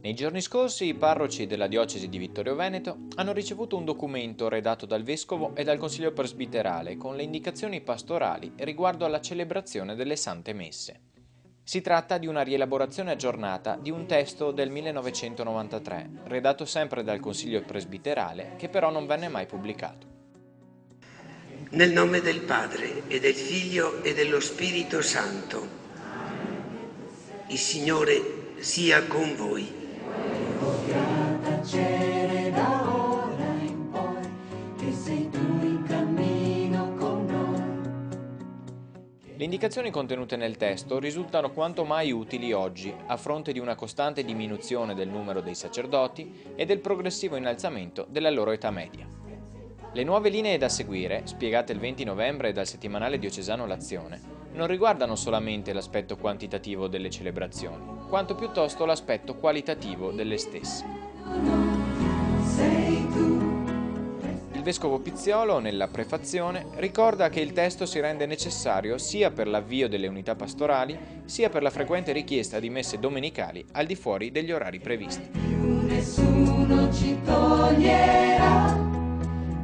Nei giorni scorsi i parroci della diocesi di Vittorio Veneto hanno ricevuto un documento redatto dal vescovo e dal consiglio presbiterale con le indicazioni pastorali riguardo alla celebrazione delle Sante Messe. Si tratta di una rielaborazione aggiornata di un testo del 1993, redatto sempre dal consiglio presbiterale, che però non venne mai pubblicato. Nel nome del Padre e del Figlio e dello Spirito Santo. Il Signore sia con voi. Tacere da ora in poi, che sei tu in cammino con noi. Le indicazioni contenute nel testo risultano quanto mai utili oggi, a fronte di una costante diminuzione del numero dei sacerdoti e del progressivo innalzamento della loro età media. Le nuove linee da seguire, spiegate il 20 novembre dal settimanale diocesano L'Azione, non riguardano solamente l'aspetto quantitativo delle celebrazioni, quanto piuttosto l'aspetto qualitativo delle stesse. Il vescovo Pizziolo, nella prefazione, ricorda che il testo si rende necessario sia per l'avvio delle unità pastorali, sia per la frequente richiesta di messe domenicali al di fuori degli orari previsti. Nessuno ci toglierà,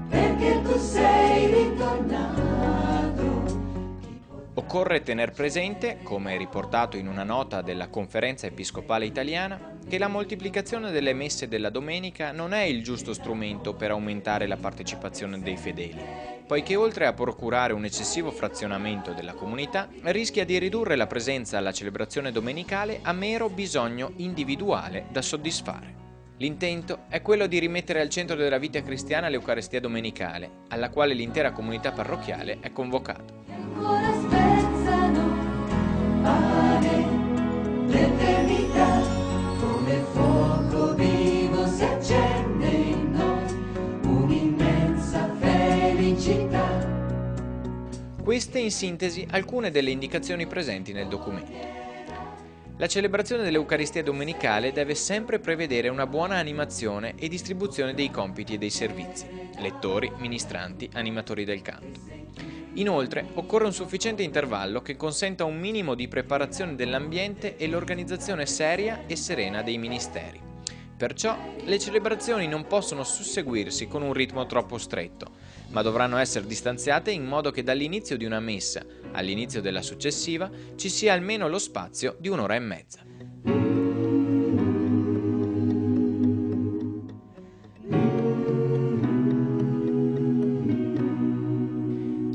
perché tu sei ritornato. Occorre tener presente, come riportato in una nota della Conferenza Episcopale Italiana, che la moltiplicazione delle messe della domenica non è il giusto strumento per aumentare la partecipazione dei fedeli, poiché oltre a procurare un eccessivo frazionamento della comunità, rischia di ridurre la presenza alla celebrazione domenicale a mero bisogno individuale da soddisfare. L'intento è quello di rimettere al centro della vita cristiana l'Eucaristia domenicale, alla quale l'intera comunità parrocchiale è convocata. Ancora spezzano pane l'eternità, come fuoco vivo si accende in noi un'immensa felicità. Queste in sintesi alcune delle indicazioni presenti nel documento. La celebrazione dell'Eucaristia domenicale deve sempre prevedere una buona animazione e distribuzione dei compiti e dei servizi, lettori, ministranti, animatori del canto. Inoltre, occorre un sufficiente intervallo che consenta un minimo di preparazione dell'ambiente e l'organizzazione seria e serena dei ministeri. Perciò, le celebrazioni non possono susseguirsi con un ritmo troppo stretto, ma dovranno essere distanziate in modo che dall'inizio di una messa all'inizio della successiva ci sia almeno lo spazio di un'ora e mezza.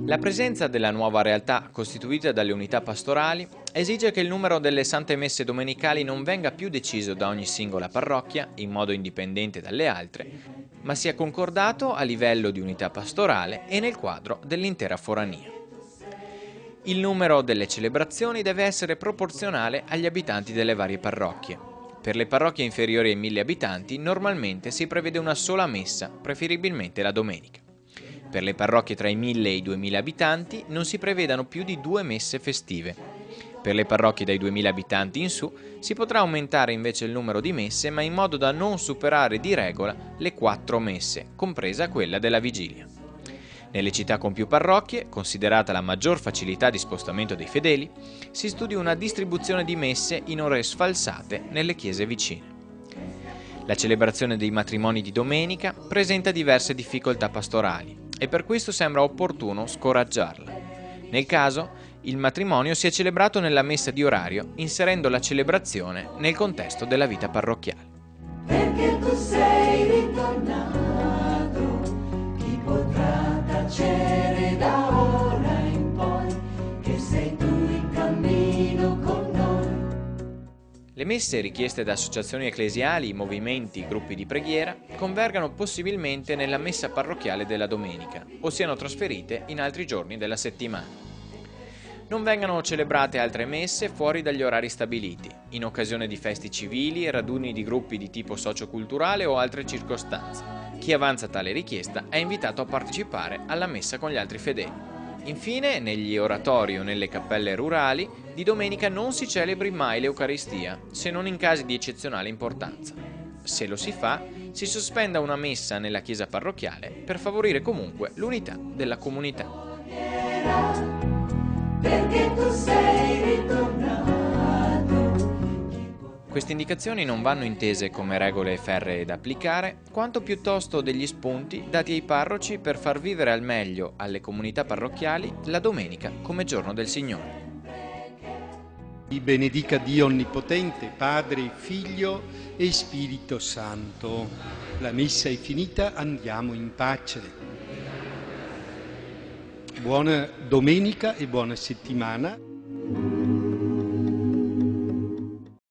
La presenza della nuova realtà costituita dalle unità pastorali esige che il numero delle sante messe domenicali non venga più deciso da ogni singola parrocchia in modo indipendente dalle altre, ma sia concordato a livello di unità pastorale e nel quadro dell'intera forania. Il numero delle celebrazioni deve essere proporzionale agli abitanti delle varie parrocchie. Per le parrocchie inferiori ai 1000 abitanti normalmente si prevede una sola messa, preferibilmente la domenica. Per le parrocchie tra i 1000 e i 2000 abitanti non si prevedano più di 2 messe festive. Per le parrocchie dai 2000 abitanti in su si potrà aumentare invece il numero di messe, ma in modo da non superare di regola le 4 messe, compresa quella della vigilia. Nelle città con più parrocchie, considerata la maggior facilità di spostamento dei fedeli, si studia una distribuzione di messe in ore sfalsate nelle chiese vicine. La celebrazione dei matrimoni di domenica presenta diverse difficoltà pastorali e per questo sembra opportuno scoraggiarla. Nel caso, il matrimonio sia celebrato nella messa di orario, inserendo la celebrazione nel contesto della vita parrocchiale. Perché tu sei ritornato, chi potrà tacere da ora in poi, che sei tu in cammino con noi. Le messe richieste da associazioni ecclesiali, movimenti, gruppi di preghiera convergano possibilmente nella messa parrocchiale della domenica o siano trasferite in altri giorni della settimana. Non vengano celebrate altre messe fuori dagli orari stabiliti, in occasione di feste civili, raduni di gruppi di tipo socioculturale o altre circostanze. Chi avanza tale richiesta è invitato a partecipare alla messa con gli altri fedeli. Infine, negli oratori o nelle cappelle rurali, di domenica non si celebri mai l'Eucaristia, se non in casi di eccezionale importanza. Se lo si fa, si sospenda una messa nella chiesa parrocchiale per favorire comunque l'unità della comunità. Perché tu sei ritornato. Queste indicazioni non vanno intese come regole ferree da applicare, quanto piuttosto degli spunti dati ai parroci per far vivere al meglio alle comunità parrocchiali la domenica come giorno del Signore. Vi benedica Dio Onnipotente, Padre, Figlio e Spirito Santo. La messa è finita, andiamo in pace. Buona domenica e buona settimana.